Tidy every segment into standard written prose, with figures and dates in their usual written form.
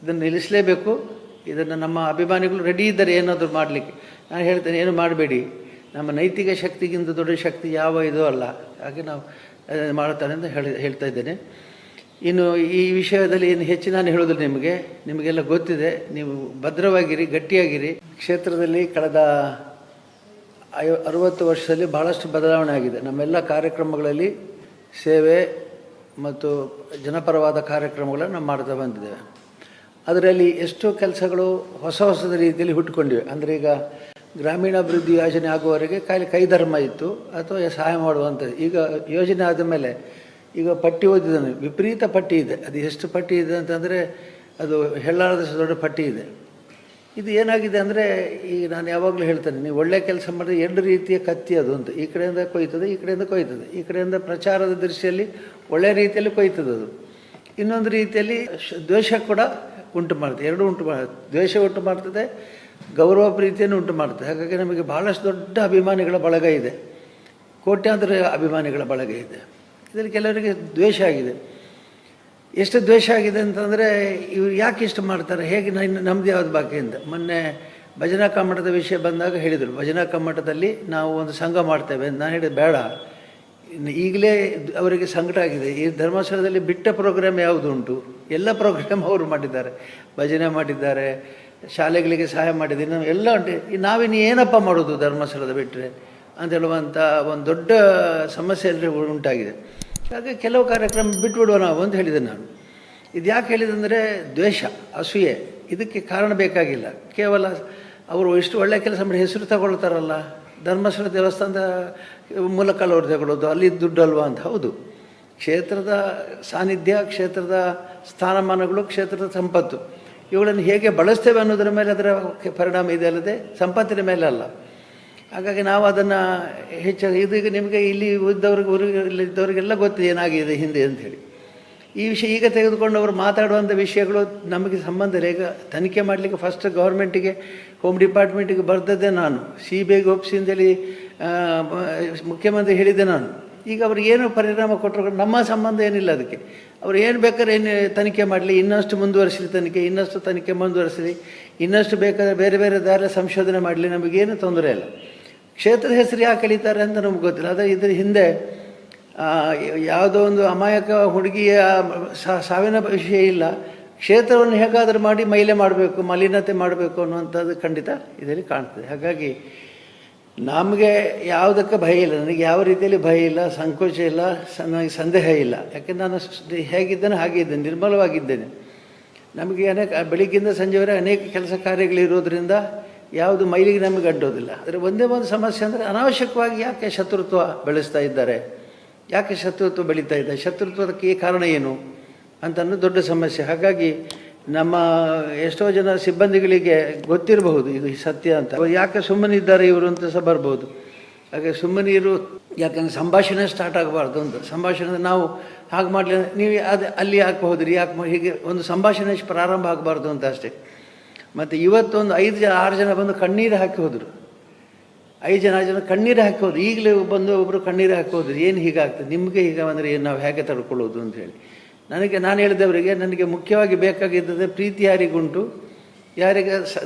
ಇದನ್ನು ನಿಲ್ಲಿಸಲೇಬೇಕು. ಇದನ್ನು ನಮ್ಮ ಅಭಿಮಾನಿಗಳು ರೆಡಿ ಇದ್ದಾರೆ ಏನಾದರೂ ಮಾಡಲಿಕ್ಕೆ. ನಾನು ಹೇಳ್ತೇನೆ, ಏನು ಮಾಡಬೇಡಿ, ನಮ್ಮ ನೈತಿಕ ಶಕ್ತಿಗಿಂತ ದೊಡ್ಡ ಶಕ್ತಿ ಯಾವ ಇದೂ ಅಲ್ಲ. ಹಾಗೆ ನಾವು ಮಾಡ್ತಾನೆ ಅಂತ ಹೇಳ್ತಾ ಇದ್ದೇನೆ. ಇನ್ನು ಈ ವಿಷಯದಲ್ಲಿ ಏನು ಹೆಚ್ಚು ನಾನು ಹೇಳೋದಿಲ್ಲ. ನಿಮಗೆಲ್ಲ ಗೊತ್ತಿದೆ. ನೀವು ಭದ್ರವಾಗಿರಿ, ಗಟ್ಟಿಯಾಗಿರಿ. ಕ್ಷೇತ್ರದಲ್ಲಿ ಕಳೆದ 60 ವರ್ಷದಲ್ಲಿ ಭಾಳಷ್ಟು ಬದಲಾವಣೆ ಆಗಿದೆ. ನಮ್ಮೆಲ್ಲ ಕಾರ್ಯಕ್ರಮಗಳಲ್ಲಿ ಸೇವೆ ಮತ್ತು ಜನಪರವಾದ ಕಾರ್ಯಕ್ರಮಗಳನ್ನು ನಾವು ಮಾಡ್ತಾ ಬಂದಿದ್ದೇವೆ. ಅದರಲ್ಲಿ ಎಷ್ಟೋ ಕೆಲಸಗಳು ಹೊಸದ ರೀತಿಯಲ್ಲಿ ಹುಟ್ಟುಕೊಂಡಿವೆ. ಅಂದರೆ ಈಗ ಗ್ರಾಮೀಣಾಭಿವೃದ್ಧಿ ಯೋಜನೆ ಆಗುವವರೆಗೆ ಕೈಧರ್ಮ ಇತ್ತು ಅಥವಾ ಸಹಾಯ ಮಾಡುವಂಥದ್ದು. ಈಗ ಯೋಜನೆ ಆದ ಮೇಲೆ ಈಗ ಪಟ್ಟಿ ಓದಿದ್ದಾನೆ, ವಿಪರೀತ ಪಟ್ಟಿ ಇದೆ. ಅದು ಎಷ್ಟು ಪಟ್ಟಿ ಇದೆ ಅಂತಂದರೆ ಅದು ಹೆಳ್ಳಾಳದಷ್ಟು ದೊಡ್ಡ ಪಟ್ಟಿ ಇದೆ. ಇದು ಏನಾಗಿದೆ ಅಂದರೆ, ಈಗ ನಾನು ಯಾವಾಗಲೂ ಹೇಳ್ತೇನೆ, ನೀವು ಒಳ್ಳೆ ಕೆಲಸ ಮಾಡಿದ್ರೆ 2 ರೀತಿಯ ಕತ್ತಿ ಅದು ಅಂತ. ಈ ಕಡೆಯಿಂದ ಕೊಯ್ತದೆ, ಈ ಕಡೆಯಿಂದ ಕೊಯ್ತದೆ. ಈ ಕಡೆಯಿಂದ ಪ್ರಚಾರದ ದೃಷ್ಟಿಯಲ್ಲಿ ಒಳ್ಳೆಯ ರೀತಿಯಲ್ಲಿ ಕೊಯ್ತದೆ ಅದು. ಇನ್ನೊಂದು ರೀತಿಯಲ್ಲಿ ದ್ವೇಷ ಕೂಡ ಉಂಟು ಮಾಡ್ತದೆ. ಎರಡೂ ಉಂಟು ಮಾಡ್ತದೆ. ದ್ವೇಷ ಉಂಟು ಮಾಡ್ತದೆ, ಗೌರವ ಪ್ರೀತಿಯನ್ನು ಉಂಟು ಮಾಡ್ತದೆ. ಹಾಗಾಗಿ ನಮಗೆ ಭಾಳಷ್ಟು ದೊಡ್ಡ ಅಭಿಮಾನಿಗಳ ಬಳಗ ಇದೆ, ಕೋಟ್ಯಾಂತರ ಅಭಿಮಾನಿಗಳ ಬಳಗ ಇದೆ. ಇದರಲ್ಲಿ ಕೆಲವರಿಗೆ ದ್ವೇಷ ಆಗಿದೆ. ಎಷ್ಟು ದ್ವೇಷ ಆಗಿದೆ ಅಂತಂದರೆ, ಇವರು ಯಾಕೆ ಇಷ್ಟು ಮಾಡ್ತಾರೆ, ಹೇಗೆ ನಮ್ಮದು ಯಾವುದು ಬಾಕಿ ಅಂತ. ಮೊನ್ನೆ ಭಜನಾ ಕಮ್ಮಟದ ವಿಷಯ ಬಂದಾಗ ಹೇಳಿದರು, ಭಜನಾ ಕಮ್ಮಟದಲ್ಲಿ ನಾವು ಒಂದು ಸಂಘ ಮಾಡ್ತೇವೆ ಅಂತ. ನಾನು ಹೇಳಿದೆ, ಬೇಡ, ಈಗಲೇ ಅವರಿಗೆ ಸಂಕಟ ಆಗಿದೆ. ಈ ಧರ್ಮಸ್ಥಳದಲ್ಲಿ ಬಿಟ್ಟ ಪ್ರೋಗ್ರಾಮ್ ಯಾವುದು ಉಂಟು? ಎಲ್ಲ ಪ್ರೋಗ್ರಾಮ್ ಅವರು ಮಾಡಿದ್ದಾರೆ. ಭಜನೆ ಮಾಡಿದ್ದಾರೆ, ಶಾಲೆಗಳಿಗೆ ಸಹಾಯ ಮಾಡಿದ್ದಾರೆ, ನಾವು ಎಲ್ಲ ಉಂಟು. ನಾವಿನ್ನು ಏನಪ್ಪ ಮಾಡೋದು ಧರ್ಮಸ್ಥಳದ ಬಿಟ್ಟರೆ ಅಂತ ಹೇಳುವಂಥ ಒಂದು ದೊಡ್ಡ ಸಮಸ್ಯೆ ಎಲ್ಲರೂ ಉಂಟಾಗಿದೆ. ಹಾಗೆ ಕೆಲವು ಕಾರ್ಯಕ್ರಮ ಬಿಟ್ಬಿಡುವ ನಾವು ಅಂತ ಹೇಳಿದೆ ನಾನು. ಇದು ಯಾಕೆ ಹೇಳಿದೆ ಅಂದರೆ, ದ್ವೇಷ, ಅಸೂಯೆ. ಇದಕ್ಕೆ ಕಾರಣ ಬೇಕಾಗಿಲ್ಲ. ಕೇವಲ ಅವರು ಇಷ್ಟು ಒಳ್ಳೆಯ ಕೆಲಸ ಮಾಡಿ ಹೆಸರು ತಗೊಳ್ತಾರಲ್ಲ, ಧರ್ಮಸ್ಥಳ ದೇವಸ್ಥಾನದ ಮೂಲಕ ಅವ್ರು ತಗೊಳ್ಳೋದು, ಅಲ್ಲಿ ದುಡ್ಡು ಅಲ್ವಾ ಅಂತ. ಹೌದು, ಕ್ಷೇತ್ರದ ಸಾನ್ನಿಧ್ಯ, ಕ್ಷೇತ್ರದ ಸ್ಥಾನಮಾನಗಳು, ಕ್ಷೇತ್ರದ ಸಂಪತ್ತು, ಇವುಗಳನ್ನು ಹೇಗೆ ಬಳಸ್ತೇವೆ ಅನ್ನೋದರ ಮೇಲೆ ಅದರ ಪರಿಣಾಮ ಇದೆ, ಅಲ್ಲದೆ ಸಂಪತ್ತಿನ ಮೇಲೆ ಅಲ್ಲ. ಹಾಗಾಗಿ ನಾವು ಅದನ್ನು ಹೆಚ್ಚಾಗಿ ಇದೀಗ ನಿಮಗೆ ಇಲ್ಲಿ ಇದ್ದವರಿಗೆಲ್ಲ ಗೊತ್ತು ಏನಾಗಿದೆ ಹಿಂದೆ ಅಂಥೇಳಿ. ಈ ವಿಷಯ ಈಗ ತೆಗೆದುಕೊಂಡು ಅವರು ಮಾತಾಡುವಂಥ ವಿಷಯಗಳು ನಮಗೆ ಸಂಬಂಧ ಇಲ್ಲ. ಈಗ ತನಿಖೆ ಮಾಡಲಿಕ್ಕೆ ಫಸ್ಟ್ ಗೌರ್ಮೆಂಟಿಗೆ, ಹೋಮ್ ಡಿಪಾರ್ಟ್ಮೆಂಟಿಗೆ ಬರ್ತದೆ ನಾನು, CBIಗೆ ಒಪ್ಪಿಸಿ ಅಂತೇಳಿ ಮುಖ್ಯಮಂತ್ರಿ ಹೇಳಿದ್ದೆ ನಾನು. ಈಗ ಅವರು ಏನು ಪರಿಣಾಮ ಕೊಟ್ಟರು, ನಮ್ಮ ಸಂಬಂಧ ಏನಿಲ್ಲ ಅದಕ್ಕೆ. ಅವರು ಏನು ಬೇಕಾದ್ರೆ ಏನು ತನಿಖೆ ಮಾಡಲಿ, ಇನ್ನಷ್ಟು ಮುಂದುವರಿಸಲಿ ತನಿಖೆ, ಇನ್ನಷ್ಟು ತನಿಖೆ ಮುಂದುವರಿಸಲಿ, ಇನ್ನಷ್ಟು ಬೇಕಾದರೆ ಬೇರೆ ಬೇರೆ ದಾರಿ ಸಂಶೋಧನೆ ಮಾಡಲಿ, ನಮಗೇನು ತೊಂದರೆ ಇಲ್ಲ. ಕ್ಷೇತ್ರದ ಹೆಸರು ಯಾಕೆ ಕಳೀತಾರೆ ಅಂತ ನಮ್ಗೆ ಗೊತ್ತಿಲ್ಲ. ಆದರೆ ಇದರ ಹಿಂದೆ ಯಾವುದೋ ಒಂದು ಅಮಾಯಕ ಹುಡುಗಿಯ ಸಾವಿನ ವಿಷಯ ಇಲ್ಲ. ಕ್ಷೇತ್ರವನ್ನು ಹೇಗಾದರೂ ಮಾಡಿ ಮೈಲೆ ಮಾಡಬೇಕು, ಮಲಿನತೆ ಮಾಡಬೇಕು ಅನ್ನುವಂಥದ್ದು ಖಂಡಿತ ಇದರಲ್ಲಿ ಕಾಣ್ತದೆ. ಹಾಗಾಗಿ ನಮಗೆ ಯಾವುದಕ್ಕೆ ಭಯ ಇಲ್ಲ, ನನಗೆ ಯಾವ ರೀತಿಯಲ್ಲಿ ಭಯ ಇಲ್ಲ, ಸಂಕೋಚ ಇಲ್ಲ, ನನಗೆ ಸಂದೇಹ ಇಲ್ಲ. ಯಾಕೆಂದ್ರೆ ನಾನು ಹೇಗಿದ್ದೇನೆ ಹಾಗೆ ಇದ್ದೇನೆ, ನಿರ್ಮಲವಾಗಿದ್ದೇನೆ. ನಮಗೆ ಬೆಳಿಗ್ಗಿಂದ ಸಂಜೆವರೆಗೆ ಅನೇಕ ಕೆಲಸ ಕಾರ್ಯಗಳಿರೋದ್ರಿಂದ ಯಾವುದು ಮೈಲಿಗೆ ನಮಗೆ ಅಡ್ಡೋದಿಲ್ಲ. ಆದರೆ ಒಂದೇ ಒಂದು ಸಮಸ್ಯೆ ಅಂದರೆ, ಅನಾವಶ್ಯಕವಾಗಿ ಯಾಕೆ ಶತ್ರುತ್ವ ಬೆಳೆಸ್ತಾ ಇದ್ದಾರೆ, ಯಾಕೆ ಶತ್ರುತ್ವ ಬೆಳೀತಾ ಇದೆ, ಶತ್ರುತ್ವಕ್ಕೆ ಕಾರಣ ಏನು ಅಂತ ಅನ್ನೋದು ದೊಡ್ಡ ಸಮಸ್ಯೆ. ಹಾಗಾಗಿ ನಮ್ಮ ಎಷ್ಟೋ ಜನ ಸಿಬ್ಬಂದಿಗಳಿಗೆ ಗೊತ್ತಿರಬಹುದು ಇದು ಸತ್ಯ ಅಂತ. ಯಾಕೆ ಸುಮ್ಮನಿದ್ದಾರೆ ಇವರು ಅಂತ ಸಹ ಬರ್ಬೋದು. ಹಾಗೆ ಸುಮ್ಮನಿರು, ಯಾಕಂದರೆ ಸಂಭಾಷಣೆ ಸ್ಟಾರ್ಟ್ ಆಗಬಾರ್ದು ಅಂತ. ಸಂಭಾಷಣೆ ನಾವು ಹಾಗೆ ಮಾಡಲಿ, ನೀವು ಅಲ್ಲಿ ಯಾಕೆ ಹೋದ್ರಿ, ಯಾಕೆ ಹೀಗೆ ಒಂದು ಸಂಭಾಷಣೆ ಪ್ರಾರಂಭ ಆಗಬಾರ್ದು ಅಂತ ಅಷ್ಟೇ. ಮತ್ತು ಇವತ್ತೊಂದು 5-6 ಜನ ಬಂದು ಕಣ್ಣೀರು ಹಾಕಿ ಹೋದರು. 5 ಜನ ಕಣ್ಣೀರು ಹಾಕಿ ಹೋದ್ರು. ಈಗಲೇ ಬಂದು ಒಬ್ಬರು ಕಣ್ಣೀರು ಹಾಕಿ ಹೋದ್ರು. ಏನು ಹೀಗಾಗ್ತದೆ ನಿಮಗೆ, ಹೀಗೆ ಅಂದರೆ ಏನು, ನಾವು ಹೇಗೆ ತಡ್ಕೊಳ್ಳೋದು ಅಂಥೇಳಿ. ನಾನು ಹೇಳಿದವರಿಗೆ, ನನಗೆ ಮುಖ್ಯವಾಗಿ ಬೇಕಾಗಿದ್ದದೆ ಪ್ರೀತಿ ಯಾರಿಗುಂಟು, ಯಾರಿಗೆ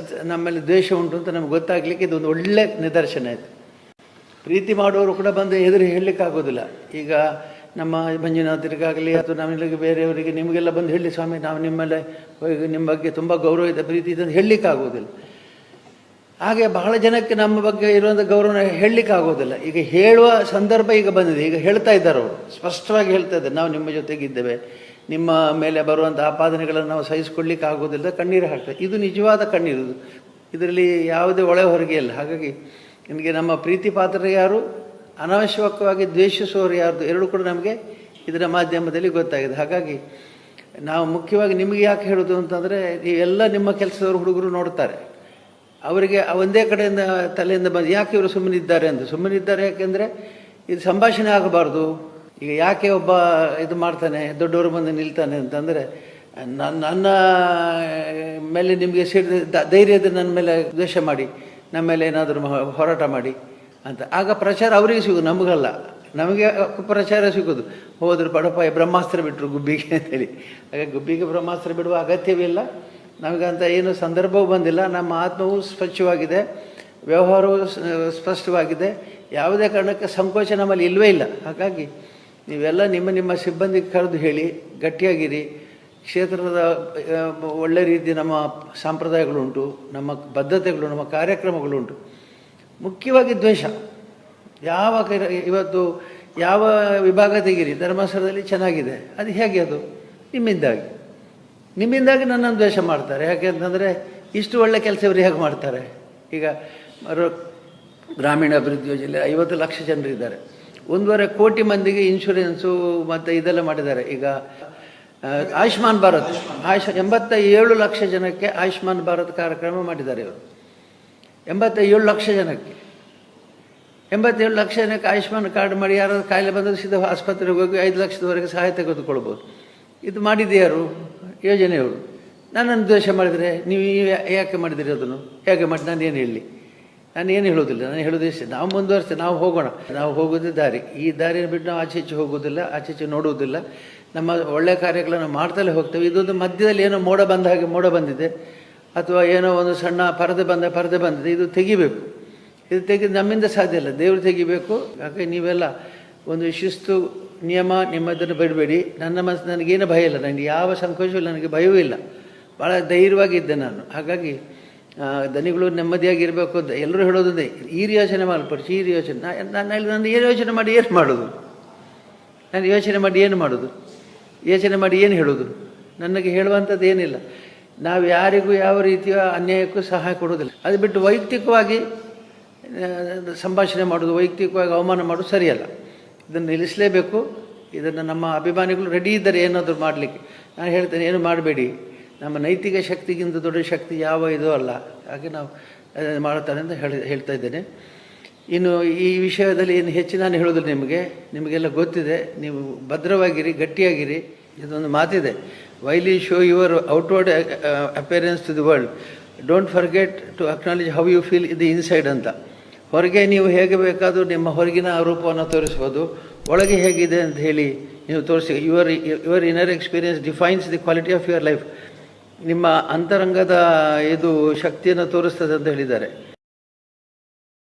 ನಮ್ಮಲ್ಲಿ ದ್ವೇಷ ಉಂಟು ಅಂತ ನಮ್ಗೆ ಗೊತ್ತಾಗಲಿಕ್ಕೆ ಇದೊಂದು ಒಳ್ಳೆ ನಿದರ್ಶನ ಆಯಿತು. ಪ್ರೀತಿ ಮಾಡೋರು ಕೂಡ ಬಂದು ಎದುರು ಹೇಳಲಿಕ್ಕಾಗೋದಿಲ್ಲ. ಈಗ ನಮ್ಮ ಮಂಜುನಾಥರಿಗಾಗಲಿ ಅಥವಾ ನಮಗೆ ಬೇರೆಯವರಿಗೆ ನಿಮಗೆಲ್ಲ ಬಂದು ಹೇಳಿ, ಸ್ವಾಮಿ ನಾವು ನಿಮ್ಮ ಬಗ್ಗೆ ತುಂಬ ಗೌರವ ಇದೆ, ಪ್ರೀತಿ ಇದೆ ಅಂತ ಹೇಳಲಿಕ್ಕಾಗೋದಿಲ್ಲ. ಹಾಗೆ ಬಹಳ ಜನಕ್ಕೆ ನಮ್ಮ ಬಗ್ಗೆ ಇರುವಂಥ ಗೌರವನ ಹೇಳಲಿಕ್ಕಾಗೋದಿಲ್ಲ. ಈಗ ಹೇಳುವ ಸಂದರ್ಭ ಈಗ ಬಂದಿದೆ. ಈಗ ಹೇಳ್ತಾ ಇದ್ದಾರೆ, ಅವರು ಸ್ಪಷ್ಟವಾಗಿ ಹೇಳ್ತಾ ಇದ್ದಾರೆ, ನಾವು ನಿಮ್ಮ ಜೊತೆಗಿದ್ದೇವೆ, ನಿಮ್ಮ ಮೇಲೆ ಬರುವಂಥ ಆಪಾದನೆಗಳನ್ನು ನಾವು ಸಹಿಸಿಕೊಳ್ಳಿಕ್ಕೆ ಆಗೋದಿಲ್ಲ, ಕಣ್ಣೀರು ಹಾಕ್ತಾರೆ. ಇದು ನಿಜವಾದ ಕಣ್ಣೀರು, ಇದರಲ್ಲಿ ಯಾವುದೇ ಒಳ ಹೊರಗೆ ಇಲ್ಲ. ಹಾಗಾಗಿ ನಿಮಗೆ ನಮ್ಮ ಪ್ರೀತಿ ಪಾತ್ರರು ಯಾರು, ಅನಾವಶ್ಯಕವಾಗಿ ದ್ವೇಷಿಸುವವರು ಯಾರ್ದು, ಎರಡೂ ಕೂಡ ನಮಗೆ ಇದರ ಮಾಧ್ಯಮದಲ್ಲಿ ಗೊತ್ತಾಗಿದೆ. ಹಾಗಾಗಿ ನಾವು ಮುಖ್ಯವಾಗಿ ನಿಮಗೆ ಯಾಕೆ ಹೇಳೋದು ಅಂತಂದರೆ, ನೀವೆಲ್ಲ ನಿಮ್ಮ ಕೆಲಸದವರು ಹುಡುಗರು ನೋಡ್ತಾರೆ, ಅವರಿಗೆ ಒಂದೇ ಕಡೆಯಿಂದ ತಲೆಯಿಂದ ಬಂದು ಯಾಕೆ ಇವರು ಸುಮ್ಮನಿದ್ದಾರೆ ಅಂತ. ಸುಮ್ಮನಿದ್ದಾರೆ ಯಾಕೆಂದರೆ ಇದು ಸಂಭಾಷಣೆ ಆಗಬಾರ್ದು. ಈಗ ಯಾಕೆ ಒಬ್ಬ ಇದು ಮಾಡ್ತಾನೆ, ದೊಡ್ಡವರು ಬಂದು ನಿಲ್ತಾನೆ ಅಂತಂದರೆ, ನನ್ನ ಮೇಲೆ ನಿಮಗೆ ಧೈರ್ಯದ ನನ್ನ ಮೇಲೆ ದ್ವೇಷ ಮಾಡಿ, ನಮ್ಮ ಮೇಲೆ ಏನಾದರೂ ಹೋರಾಟ ಮಾಡಿ ಅಂತ. ಆಗ ಪ್ರಚಾರ ಅವರಿಗೆ ಸಿಗೋದು, ನಮಗಲ್ಲ. ನಮಗೆ ಪ್ರಚಾರ ಸಿಗೋದು, ಹೋದ್ರು ಪಡಪಾಯ ಬ್ರಹ್ಮಾಸ್ತ್ರ ಬಿಟ್ಟರು ಗುಬ್ಬಿಗೆ ಅಂತೇಳಿ. ಹಾಗೆ ಗುಬ್ಬಿಗೆ ಬ್ರಹ್ಮಾಸ್ತ್ರ ಬಿಡುವ ಅಗತ್ಯವಿಲ್ಲ. ನಮಗಂತ ಏನು ಸಂದರ್ಭವೂ ಬಂದಿಲ್ಲ. ನಮ್ಮ ಆತ್ಮವೂ ಸ್ವಚ್ಛವಾಗಿದೆ, ವ್ಯವಹಾರವೂ ಸ್ಪಷ್ಟವಾಗಿದೆ. ಯಾವುದೇ ಕಾರಣಕ್ಕೆ ಸಂಕೋಚ ನಮ್ಮಲ್ಲಿ ಇಲ್ಲವೇ ಇಲ್ಲ. ಹಾಗಾಗಿ ನೀವೆಲ್ಲ ನಿಮ್ಮ ನಿಮ್ಮ ಸಿಬ್ಬಂದಿಗೆ ಕರೆದು ಹೇಳಿ, ಗಟ್ಟಿಯಾಗಿರಿ. ಕ್ಷೇತ್ರದ ಒಳ್ಳೆ ರೀತಿ ನಮ್ಮ ಸಂಪ್ರದಾಯಗಳುಂಟು, ನಮ್ಮ ಬದ್ಧತೆಗಳು, ನಮ್ಮ ಕಾರ್ಯಕ್ರಮಗಳುಂಟು. ಮುಖ್ಯವಾಗಿ ದ್ವೇಷ ಇವತ್ತು ಯಾವ ವಿಭಾಗ ತೆಗೀರಿ, ಧರ್ಮಸ್ಥಳದಲ್ಲಿ ಚೆನ್ನಾಗಿದೆ. ಅದು ಹೇಗೆ? ಅದು ನಿಮ್ಮಿಂದಾಗಿ ನನ್ನನ್ನು ದ್ವೇಷ ಮಾಡ್ತಾರೆ. ಯಾಕೆ ಅಂತಂದರೆ ಇಷ್ಟು ಒಳ್ಳೆ ಕೆಲಸ ಇವರು ಹೇಗೆ ಮಾಡ್ತಾರೆ? ಈಗ ಗ್ರಾಮೀಣ ಅಭಿವೃದ್ಧಿ ಯೋಜನೆ 50 ಲಕ್ಷ ಜನರಿದ್ದಾರೆ, 1.5 ಕೋಟಿ ಮಂದಿಗೆ ಇನ್ಶೂರೆನ್ಸು ಮತ್ತು ಇದೆಲ್ಲ ಮಾಡಿದ್ದಾರೆ. ಈಗ ಆಯುಷ್ಮಾನ್ ಭಾರತ್ 87 ಲಕ್ಷ ಜನಕ್ಕೆ ಆಯುಷ್ಮಾನ್ ಭಾರತ್ ಕಾರ್ಯಕ್ರಮ ಮಾಡಿದ್ದಾರೆ ಇವರು. 87 ಲಕ್ಷ ಜನಕ್ಕೆ 87 ಲಕ್ಷ ಜನಕ್ಕೆ ಆಯುಷ್ಮಾನ್ ಕಾರ್ಡ್ ಮಾಡಿ ಯಾರಾದ್ರು ಕಾಯಿಲೆ ಬಂದರೆ ಸೀದಾ ಆಸ್ಪತ್ರೆಗೆ ಹೋಗಿ 5 ಲಕ್ಷದವರೆಗೆ ಸಹಾಯ ತೆಗೆದುಕೊಳ್ಬೋದು. ಇದು ಮಾಡಿದೆಯಾರು? ಯೋಜನೆಯವರು. ನನ್ನನ್ನು ದ್ವೇಷ ಮಾಡಿದರೆ ನೀವು ಯಾಕೆ ಮಾಡಿದಿರಿ? ಅದನ್ನು ಹೇಗೆ ಮಾಡಿ ನಾನು ಏನು ಹೇಳಲಿ? ನಾನು ಏನು ಹೇಳೋದಿಲ್ಲ. ನಾನು ಹೇಳೋದಿಷ್ಟೇ, ನಾವು ಮುಂದುವರಿಸ್ತೇವೆ, ನಾವು ಹೋಗೋಣ. ನಾವು ಹೋಗೋದೇ ದಾರಿ, ಈ ದಾರಿಯನ್ನು ಬಿಟ್ಟು ನಾವು ಆಚೆ ಈಚೆ ಹೋಗೋದಿಲ್ಲ, ಆಚೆ ಈಚೆ ನೋಡುವುದಿಲ್ಲ. ನಮ್ಮ ಒಳ್ಳೆಯ ಕಾರ್ಯಗಳನ್ನು ಮಾಡ್ತಲೇ ಹೋಗ್ತೇವೆ. ಇದೊಂದು ಮಧ್ಯದಲ್ಲಿ ಏನೋ ಮೋಡ ಬಂದ ಹಾಗೆ ಮೋಡ ಬಂದಿದೆ, ಅಥವಾ ಏನೋ ಒಂದು ಸಣ್ಣ ಪರದೆ ಬಂದಿದೆ. ಇದು ತೆಗಿಬೇಕು. ಇದು ತೆಗೆದು ನಮ್ಮಿಂದ ಸಾಧ್ಯ ಇಲ್ಲ, ದೇವರು ತೆಗಿಬೇಕು. ಯಾಕೆ ನೀವೆಲ್ಲ ಒಂದು ಶಿಸ್ತು ನಿಯಮ ನಿಮ್ಮದನ್ನು ಬಿಡಬೇಡಿ. ನನಗೇನು ಭಯ ಇಲ್ಲ, ನನಗೆ ಯಾವ ಸಂಕೋಚವೂ ಇಲ್ಲ, ನನಗೆ ಭಯವೂ ಇಲ್ಲ. ಭಾಳ ಧೈರ್ಯವಾಗಿದ್ದೆ ನಾನು. ಹಾಗಾಗಿ ದನಿಗಳು ನೆಮ್ಮದಿಯಾಗಿರಬೇಕು ಅಂತ ಎಲ್ಲರೂ ಹೇಳೋದೇ. ಈ ಯೋಚನೆ ಮಾಲ್ಪಡಿಸಿ, ಈ ಯೋಚನೆ ನಾನು ಏನು ಯೋಚನೆ ಮಾಡಿ ಏನು ಮಾಡೋದು? ನಾನು ಯೋಚನೆ ಮಾಡಿ ಏನು ಮಾಡೋದು? ಯೋಚನೆ ಮಾಡಿ ಏನು ಹೇಳೋದು? ನನಗೆ ಹೇಳುವಂಥದ್ದು ಏನಿಲ್ಲ. ನಾವು ಯಾರಿಗೂ ಯಾವ ರೀತಿಯ ಅನ್ಯಾಯಕ್ಕೂ ಸಹಾಯ ಕೊಡೋದಿಲ್ಲ. ಅದು ಬಿಟ್ಟು ವೈಯಕ್ತಿಕವಾಗಿ ಸಂಭಾಷಣೆ ಮಾಡೋದು, ವೈಯಕ್ತಿಕವಾಗಿ ಅವಮಾನ ಮಾಡೋದು ಸರಿಯಲ್ಲ. ಇದನ್ನು ನಿಲ್ಲಿಸಲೇಬೇಕು. ಇದನ್ನು ನಮ್ಮ ಅಭಿಮಾನಿಗಳು ರೆಡಿ ಇದ್ದಾರೆ ಏನಾದರೂ ಮಾಡಲಿಕ್ಕೆ. ನಾನು ಹೇಳ್ತೇನೆ, ಏನು ಮಾಡಬೇಡಿ. ನಮ್ಮ ನೈತಿಕ ಶಕ್ತಿಗಿಂತ ದೊಡ್ಡ ಶಕ್ತಿ ಯಾವ ಇದೂ ಅಲ್ಲ. ಹಾಗೆ ನಾವು ಮಾಡ್ತಾರೆ ಅಂತ ಹೇಳ್ತಾ ಇದ್ದೇನೆ. ಇನ್ನು ಈ ವಿಷಯದಲ್ಲಿ ಏನು ಹೆಚ್ಚು ನಾನು ಹೇಳೋದಿಲ್ಲ. ನಿಮಗೆಲ್ಲ ಗೊತ್ತಿದೆ. ನೀವು ಭದ್ರವಾಗಿರಿ, ಗಟ್ಟಿಯಾಗಿರಿ. ಇದೊಂದು ಮಾತಿದೆ, while you show your outward appearance to the world, don't forget to acknowledge how you feel in the inside ಅಂತ. ಹೊರಗೆ ನೀವು ಹೇಗೆ ಬೇಕಾದರೂ ನಿಮ್ಮ ಹೊರಗಿನ ರೂಪವನ್ನು ತೋರಿಸ್ಬೋದು, ಒಳಗೆ ಹೇಗಿದೆ ಅಂತ ಹೇಳಿ ನೀವು ತೋರಿಸಿ. Your inner experience defines the quality of your life. ನಿಮ್ಮ ಅಂತರಂಗದ ಇದು ಶಕ್ತಿಯನ್ನು ತೋರಿಸ್ತದೆ ಅಂತ ಹೇಳಿದ್ದಾರೆ.